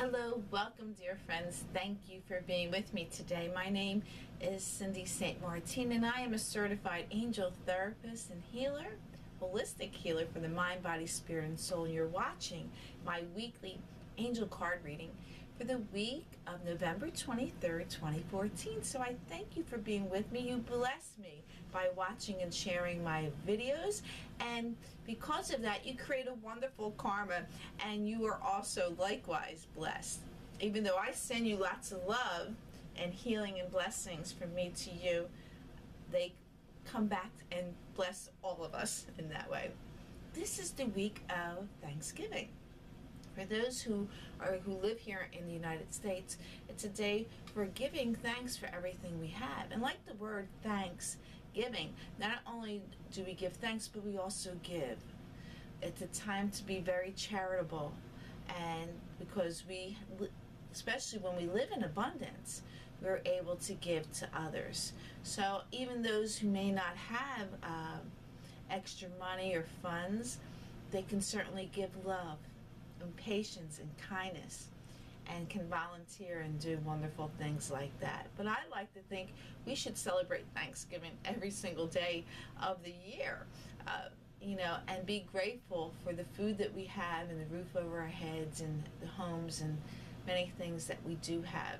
Hello, welcome dear friends. Thank you for being with me today. My name is Cindy St. Martine and I am a certified angel therapist and healer, holistic healer for the mind, body, spirit, and soul. And you're watching my weekly angel card reading for the week of November 23rd, 2014. So I thank you for being with me. You bless me by watching and sharing my videos, and because of that you create a wonderful karma, and you are also likewise blessed. Even though I send you lots of love and healing and blessings from me to you, they come back and bless all of us in that way. This is the week of Thanksgiving. For those who live here in the United States, it's a day for giving thanks for everything we have. And like the word Thanksgiving, not only do we give thanks, but we also give. It's a time to be very charitable, and because we, especially when we live in abundance, we're able to give to others. So even those who may not have extra money or funds, they can certainly give love and patience and kindness, and can volunteer and do wonderful things like that. But I like to think we should celebrate Thanksgiving every single day of the year, and be grateful for the food that we have and the roof over our heads and the homes and many things that we do have,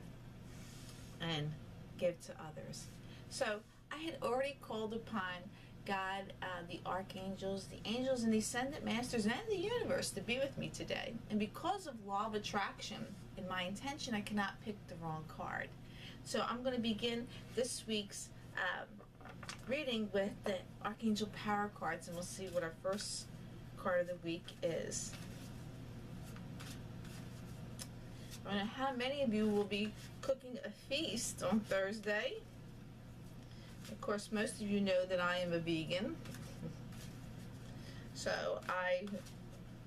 and give to others. So I had already called upon God, the archangels, the angels, and the ascended masters, and the universe to be with me today. And because of law of attraction in my intention, I cannot pick the wrong card. So I'm going to begin this week's reading with the Archangel Power cards, and we'll see what our first card of the week is. I don't know how many of you will be cooking a feast on Thursday. Of course, most of you know that I am a vegan, so I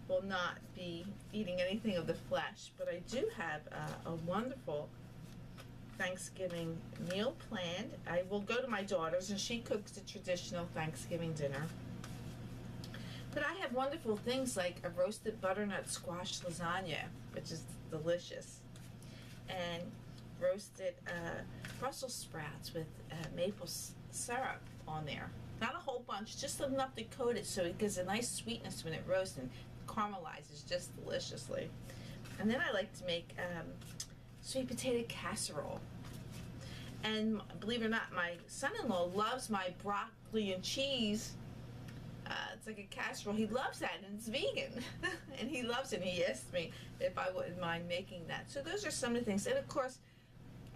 will not be eating anything of the flesh, but I do have a wonderful Thanksgiving meal planned. I will go to my daughter's and she cooks the traditional Thanksgiving dinner. But I have wonderful things like a roasted butternut squash lasagna, which is delicious, and roasted Brussels sprouts with maple syrup on there. Not a whole bunch, just enough to coat it so it gives a nice sweetness when it roasts and caramelizes just deliciously. And then I like to make sweet potato casserole. And believe it or not, my son-in-law loves my broccoli and cheese. It's like a casserole. He loves that, and it's vegan. And he loves it, and he asked me if I wouldn't mind making that. So those are some of the things. And of course,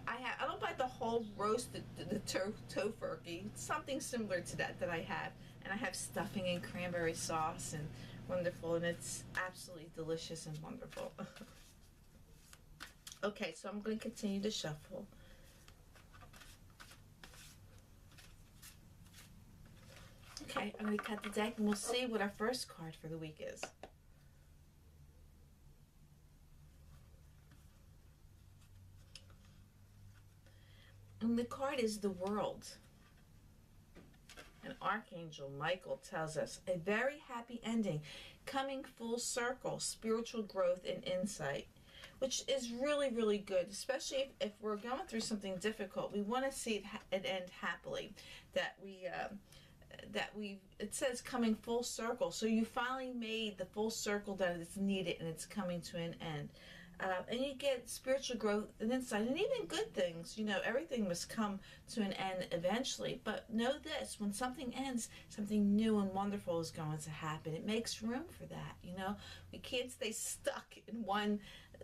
I don't buy the whole roast, the tofurkey. It's something similar to that I have. And I have stuffing and cranberry sauce, and wonderful, and it's absolutely delicious and wonderful. Okay, so I'm going to continue to shuffle. Okay, I'm going to cut the deck and we'll see what our first card for the week is. And the card is the World. And Archangel Michael tells us a very happy ending, coming full circle, spiritual growth and insight, which is really, really good, especially if we're going through something difficult. We want to see it end happily, it says coming full circle. So you finally made the full circle that is needed, and it's coming to an end. And you get spiritual growth and insight, and even good things. Everything must come to an end eventually. But know this, when something ends, something new and wonderful is going to happen. It makes room for that. We can't stay stuck in one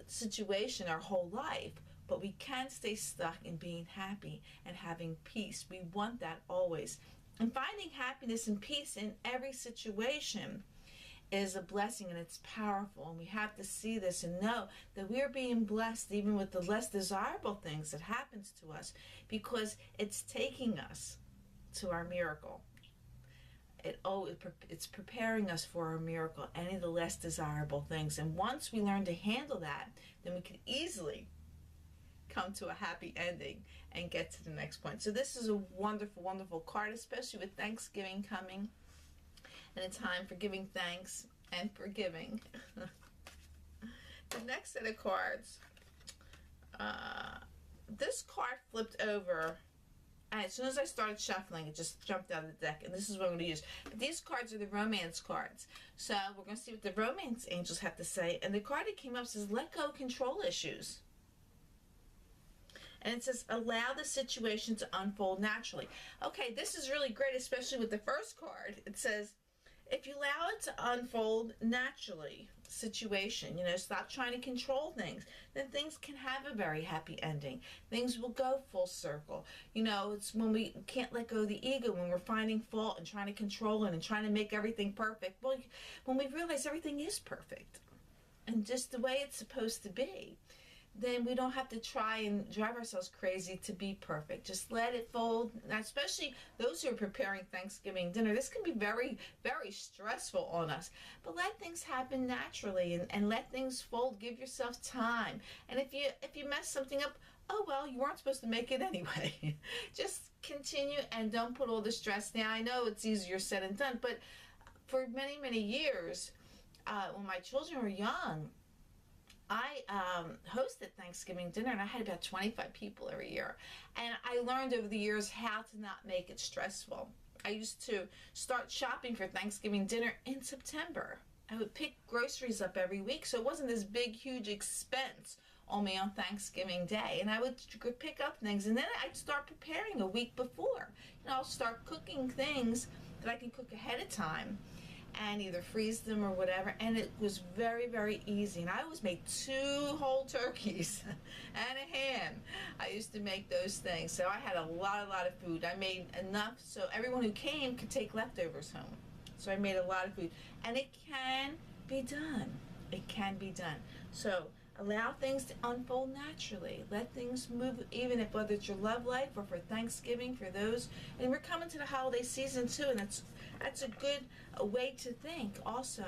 situation our whole life, but we can stay stuck in being happy and having peace. We want that always. And finding happiness and peace in every situation is a blessing, and it's powerful, and we have to see this and know that we're being blessed even with the less desirable things that happens to us, because it's taking us to our miracle. It's preparing us for our miracle, any of the less desirable things. And once we learn to handle that, then we can easily come to a happy ending and get to the next point. So this is a wonderful, wonderful card, especially with Thanksgiving coming, and a time for giving thanks and forgiving. The next set of cards, this card flipped over, and as soon as I started shuffling, it just jumped out of the deck, and this is what I'm going to use. But these cards are the romance cards. So we're going to see what the romance angels have to say. And the card that came up says, let go of control issues. And it says, allow the situation to unfold naturally. Okay, this is really great, especially with the first card. It says, if you allow it to unfold naturally, situation, stop trying to control things, then things can have a very happy ending. Things will go full circle. It's when we can't let go of the ego, when we're finding fault and trying to control it and trying to make everything perfect. Well, when we realize everything is perfect and just the way it's supposed to be, then we don't have to try and drive ourselves crazy to be perfect. Just let it fold. Now, especially those who are preparing Thanksgiving dinner, this can be very, very stressful on us. But let things happen naturally and let things fold. Give yourself time. And if you mess something up, oh well, you weren't supposed to make it anyway. Just continue and don't put all the stress. Now, I know it's easier said than done, but for many, many years, when my children were young, I hosted Thanksgiving dinner, and I had about 25 people every year. And I learned over the years how to not make it stressful. I used to start shopping for Thanksgiving dinner in September. I would pick groceries up every week, so it wasn't this big, huge expense on me on Thanksgiving Day. And I would pick up things, and then I'd start preparing a week before. I'll start cooking things that I can cook ahead of time and either freeze them or whatever, and it was very, very easy. And I always made 2 whole turkeys and a ham. I used to make those things, so I had a lot of food. I made enough so everyone who came could take leftovers home. So I made a lot of food, and it can be done. It can be done. So allow things to unfold naturally. Let things move, even if whether it's your love life or for Thanksgiving, for those. And we're coming to the holiday season too, and that's a good way to think also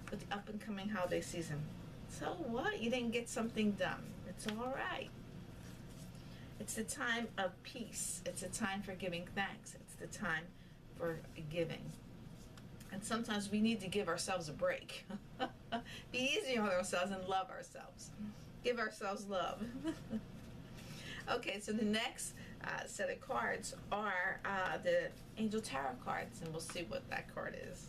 with the up and coming holiday season. So what? You didn't get something done. It's all right. It's the time of peace. It's a time for giving thanks. It's the time for giving. And sometimes we need to give ourselves a break. Be easy on ourselves and love ourselves. Give ourselves love. Okay, so the next set of cards are the Angel Tarot cards, and we'll see what that card is.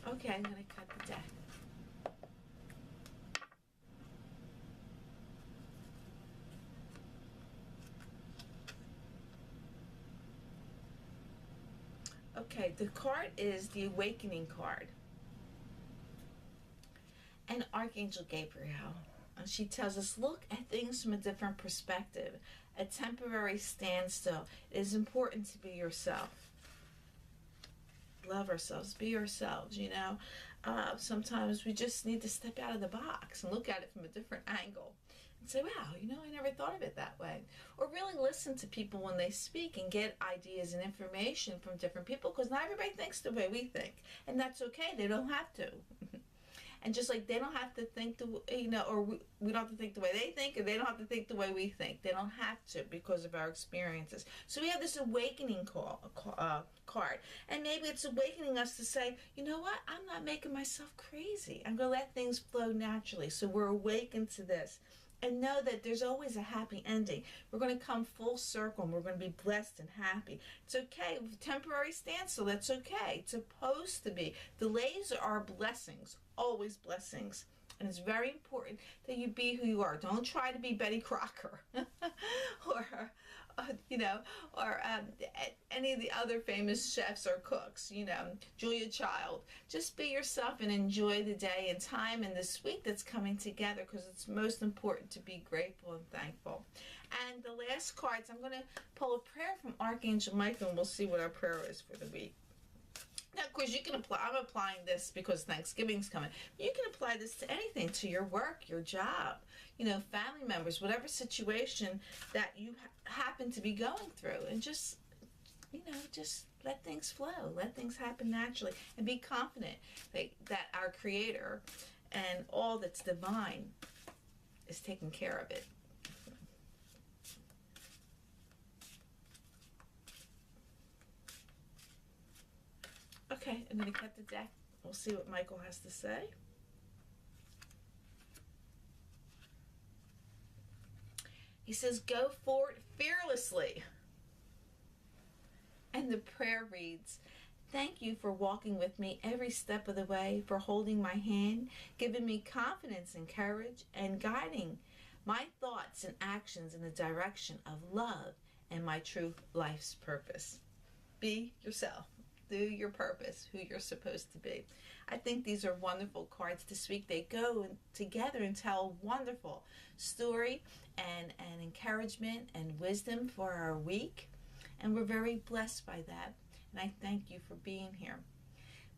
Okay, I'm going to cut the deck. Okay, the card is the Awakening card. And Archangel Gabriel. She tells us, look at things from a different perspective. A temporary standstill. It is important to be yourself. Love ourselves. Be yourselves, Sometimes we just need to step out of the box and look at it from a different angle. And say, wow, I never thought of it that way. Or really listen to people when they speak and get ideas and information from different people, because not everybody thinks the way we think. And that's okay. They don't have to. And just like they don't have to think or we don't have to think the way they think, and they don't have to think the way we think. They don't have to because of our experiences. So we have this awakening card. And maybe it's awakening us to say, you know what? I'm not making myself crazy. I'm going to let things flow naturally. So we're awakened to this. And know that there's always a happy ending. We're going to come full circle, and we're going to be blessed and happy. It's okay. Temporary standstill, that's okay. It's supposed to be. Delays are blessings, always blessings. And it's very important that you be who you are. Don't try to be Betty Crocker or any of the other famous chefs or cooks, Julia Child. Just be yourself and enjoy the day and time and this week that's coming together, because it's most important to be grateful and thankful. And the last cards, I'm going to pull a prayer from Archangel Michael, and we'll see what our prayer is for the week. Now, of course, you can apply. I'm applying this because Thanksgiving's coming. You can apply this to anything, to your work, your job, family members, whatever situation that you happen to be going through. And just let things flow. Let things happen naturally. And be confident that our Creator and all that's divine is taking care of it. Okay, I'm going to cut the deck. We'll see what Michael has to say. He says, go forward fearlessly. And the prayer reads, thank you for walking with me every step of the way, for holding my hand, giving me confidence and courage, and guiding my thoughts and actions in the direction of love and my true life's purpose. Be yourself. Do your purpose, who you're supposed to be. I think these are wonderful cards this week. They go together and tell a wonderful story and encouragement and wisdom for our week. And we're very blessed by that. And I thank you for being here.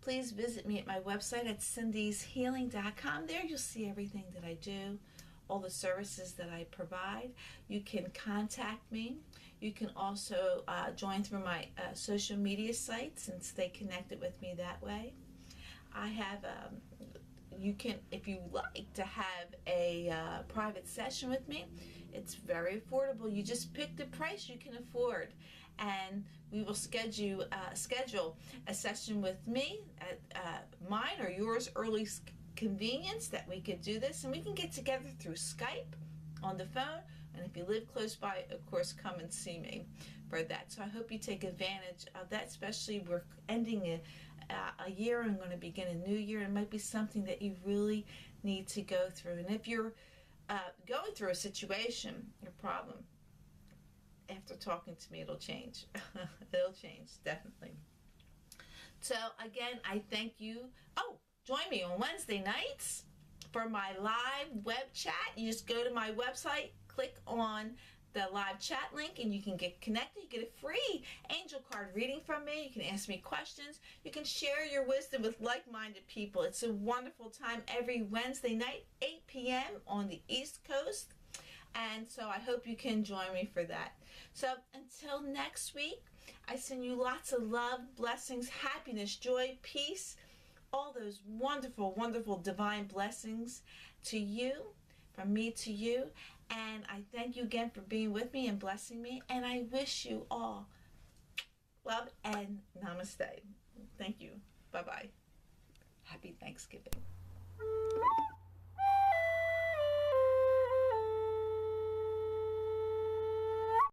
Please visit me at my website at cindyshealing.com. There you'll see everything that I do, all the services that I provide. You can contact me. You can also join through my social media sites and stay connected with me that way. I have, you can, if you like to have a private session with me, it's very affordable. You just pick the price you can afford, and we will schedule a session with me at mine or yours earliest convenience that we could do this, and we can get together through Skype, on the phone, and if you live close by, of course, come and see me for that. So I hope you take advantage of that, especially we're ending a year and going to begin a new year. It might be something that you really need to go through. And if you're going through a situation, your problem, after talking to me, it'll change. It'll change, definitely. So again, I thank you. Oh, join me on Wednesday nights for my live web chat. You just go to my website, click on the live chat link, and you can get connected. You get a free angel card reading from me. You can ask me questions. You can share your wisdom with like-minded people. It's a wonderful time every Wednesday night, 8 p.m. on the East Coast. And so I hope you can join me for that. So until next week, I send you lots of love, blessings, happiness, joy, peace, all those wonderful, wonderful divine blessings to you, from me to you. And I thank you again for being with me and blessing me. And I wish you all love and namaste. Thank you. Bye-bye. Happy Thanksgiving.